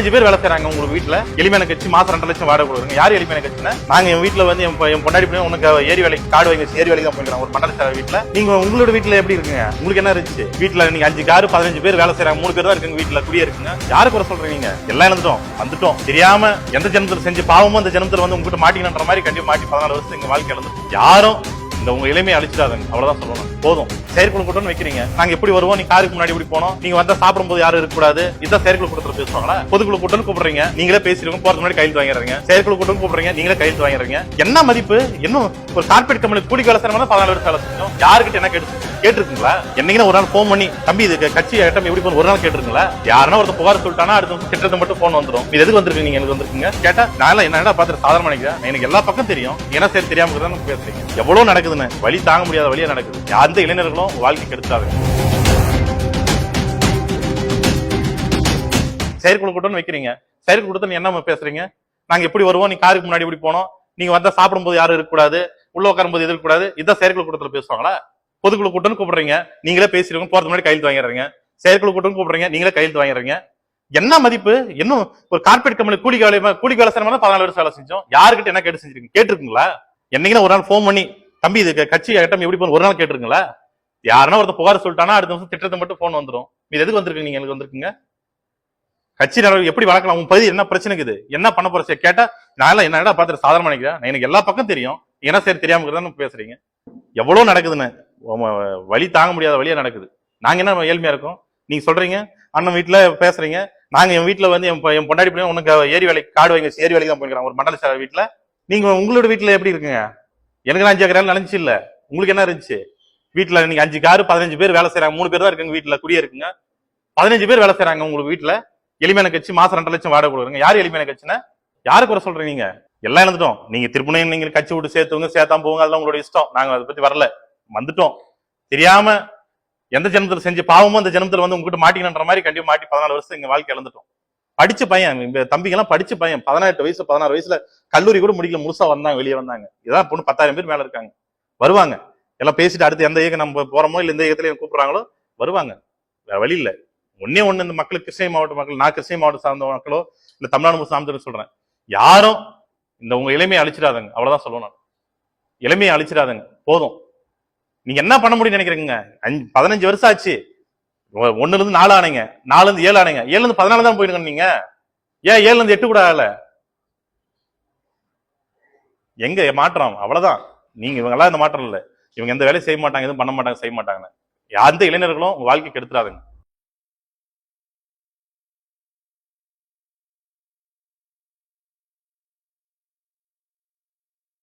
15 பேர் வேலை செய்றாங்க உங்களுக்கு வீட்டுல. எளிமையான கட்சி மாசம் 2 லட்சம் வாடகை கொடுக்குறீங்க. யாரு எளிமையான கட்சினா? நாங்க என் வீட்டுல வந்து என் பொண்டாடி போய் உனக்கு ஏரி வேலைக்கு காடு வாங்கி ஏரி வேலைக்கு தான் போயிருக்காங்க ஒரு மண்டல சேவை வீட்டுல. நீங்க உங்களோட வீட்டுல எப்படி இருக்குங்க? உங்களுக்கு என்ன இருந்துச்சு? வீட்டுல நீங்க 5 காரு 15 பேர் வேலை செய்றாங்க, 3 பேர் தான் இருக்குங்க வீட்டுல குடியே இருக்குங்க. யாரு குறை சொல்றீங்க? எல்லாம் இழந்துட்டோம், வந்துட்டோம். தெரியாம எந்த ஜனத்துல செஞ்சு பாவமோ அந்த ஜனத்துல வந்து உங்ககிட்ட மாட்டிக்கணுன்ற மாதிரி கண்டிப்பா மாட்டி 14 வருஷம் எங்க வாழ்க்கை இழந்துட்டோம். யாரும் இந்த உங்க இளமையை அழிச்சிடாதுங்க, அவ்வளவுதான் சொல்லணும். போதும். செயற்குழு கூட்டம்னு வைக்கிறீங்க. நாங்க எப்படி வருவோம்? நீ காருக்கு முன்னாடி இப்படி போனோம், நீங்க வந்தா சாப்பிடும்போது யாரும் இருக்க கூடாது. இதான் செயற்குழு கூட்டத்துல பேசுவாங்களா? பொதுக்குழு கூட்டம் கூப்பிடுறீங்க, நீங்களே பேசிருக்கோம், போறதுக்கு முன்னாடி கையெழுத்து வாங்கிறீங்க. செயற்குழு கூட்டம் கூப்பிடுறீங்க, நீங்களே கையெழுத்து வாங்கிறீங்க. என்ன மதிப்பு? இன்னும் ஒரு கார்பரேட் கம்பெனி கூலி வேலை செய்யணும் 14 வருஷம் வேலை செஞ்சோம். யாருக்கிட்ட என்ன கேட்டுருக்குங்களா? என்னைக்கு ஒரு நாள் போன் பண்ணி தம்பி இது கட்சி ஐட்டம் எப்படி போன ஒரு நாள் கேட்டுருங்களா? யாருன்னா ஒருத்தர் புகார் சொல்லிட்டானா அடுத்த திட்டத்தை மட்டும் போன் வந்துடும். இது எதுக்கு வந்திருக்கு? நீங்க எனக்கு வந்திருக்கீங்க கேட்டா நான் என்ன பார்த்து சாதாரண நினைக்கிறேன். எனக்கு எல்லா பக்கம் தெரியும், ஏன்னா சரி தெரியாம தான் பேசுறீங்க. எவ்வளவு நடக்குதுன்னு வழி தாங்க முடியாத வழியா நடக்குது. அந்த இளைஞர்களும் வாழ்க்கை கெடுத்தாங்க. செயற்குழு கூட்டம் வைக்கிறீங்க. செயற்குழு கூட்டத்தை என்ன பேசுறீங்க? நாங்க எப்படி வருவோம்? நீ காருக்கு முன்னாடி இப்படி போனோம், நீங்க வந்தா சாப்பிடும்போது யாரும் இருக்க கூடாது, உள்ள உட்காரும்போது எதிர்க்க கூடாது. இதான் செயற்குழு கூட்டத்துல பேசுவாங்களா? பொதுக்குழு கூட்டம் கூப்பிடுறீங்க, நீங்களே பேசிருக்கோம், போறதுக்கு முன்னாடி கையெழுத்து வாங்கிறீங்க. செயற்குழு கூட்டம் கூப்பிடுறீங்க, நீங்களே கையெழுத்து வாங்கிறீங்க. என்ன மதிப்பு? இன்னும் ஒரு கார்பரேட் கம்பெனி கூலி வேலை செய்யணும் 14 வருஷம் வேலை செஞ்சோம். யாருக்கிட்ட என்ன கேட்டு செஞ்சிருக்கீங்க? கேட்டுருக்குங்களா? என்னைக்கு ஒரு நாள் போன் பண்ணி தம்பி இது கட்சி ஐட்டம் எப்படி போன ஒரு நாள் கேட்டுருங்களா? யாருன்னா ஒருத்தர் புகார் சொல்லிட்டானா அடுத்த நிமிஷம் திட்டத்தை மட்டும் போன் வந்துடும். இது எதுக்கு வந்திருக்கு? நீங்க எனக்கு வந்திருக்குங்க. கட்சி எப்படி வளர்க்கலாம்? உங்க பகுதி என்ன பிரச்சனை இருக்குது? என்ன பண்ண போற கேட்டா நான் என்ன பார்த்துட்டு சாதாரண நினைக்கிறேன். எனக்கு எல்லா பக்கம் தெரியும், ஏன்னா சரி தெரியாம பேசுறீங்க. எவ்வளவு நடக்குதுன்னு வழி தாங்க முடியாத வழியா நடக்குது. நாங்க என்ன ஏழ்மையா இருக்கோம்? நீங்க சொல்றீங்க அண்ணன் வீட்டுல பேசுறீங்க. நாங்க என் வீட்டுல வந்து என் பொண்டாடி போய் உனக்கு ஏரி வேலைக்கு காடு வாங்கி ஏரி வேலைக்கு தான் போயிருக்காங்க ஒரு மண்டல சேவை வீட்டுல. நீங்க உங்களோட வீட்டுல எப்படி இருக்குங்க? எனக்கு 5 ஏக்கர் நினைச்சு இல்ல, உங்களுக்கு என்ன இருந்துச்சு? வீட்டுல நீங்க 5 காரு 15 பேர் வேலை செய்றாங்க, 3 பேர் தான் இருக்குங்க வீட்டுல குடியே இருக்குங்க. 15 பேர் வேலை செய்றாங்க உங்களுக்கு வீட்டுல. எளிமையான கட்சி மாசம் 2 லட்சம் வாடகை கொடுக்குறீங்க. யாரு எளிமையான கட்சினா? யாரு குறை சொல்றீங்க? நீங்க எல்லாம் இழந்துட்டோம். நீங்க திருப்பணியும் நீங்க கட்சி விட்டு சேர்த்துவங்க சேர்த்தாம போங்க, அதெல்லாம் உங்களோட இஷ்டம். நாங்க அதை பத்தி வரல, வந்துட்டோம். தெரியாம எந்த ஜனத்துல செஞ்சு பாவமோ அந்த ஜனத்துல வந்து உங்ககிட்ட மாட்டிக்கணுன்ற மாதிரி கண்டிப்பா மாட்டி 14 வருஷம் எங்க வாழ்க்கை இழந்துட்டோம். படிச்ச பையன், தம்பிக்கெல்லாம் படிச்ச பையன், 18 வயசு 16 வயசுல கல்லூரி கூட முடிக்கல, முழுசா வந்தாங்க, வெளியே வந்தாங்க. இதான் பொண்ணு 10,000 பேர் மேல இருக்காங்க. வருவாங்க, எல்லாம் பேசிட்டு அடுத்து எந்த இயக்கம் நம்ம போறோமோ இல்ல எந்த இயக்கத்துல கூப்பிடுறாங்களோ வருவாங்க. வேற வழி இல்ல. ஒன்னே ஒண்ணு, இந்த மக்களுக்கு கிருஷ்ணகிரி மாவட்ட மக்கள், நான் கிருஷ்ணகிரி மாவட்டம் சார்ந்த மக்களோ இல்ல தமிழ்நாடு சார்ந்த சொல்றேன், யாரும் இந்த உங்க இளமையை அழிச்சிடாதங்க, அவ்வளவுதான் சொல்லுவேன். இளமையை அழிச்சிடாதங்க, போதும். நீங்க என்ன பண்ண முடியும்னு நினைக்கிறீங்க? 15 வருஷம் ஆச்சு. 1ல இருந்து 4 ஆனீங்க, 4ல இருந்து 7 ஆனீங்க, 7ல இருந்து 14 தான் போயிருங்க. நீங்க ஏன் 7ல இருந்து 8 கூட ஆகல? எங்க மாற்றம்? அவ்வளவுதான். நீங்க இவங்க எல்லாம் இந்த மாற்றம் இல்ல. இவங்க எந்த வேலையும் செய்ய மாட்டாங்க, எதுவும் பண்ண மாட்டாங்க, செய்ய மாட்டாங்க. அந்த இளைஞர்களும் உங்க வாழ்க்கை கெடுத்துறாதுங்க.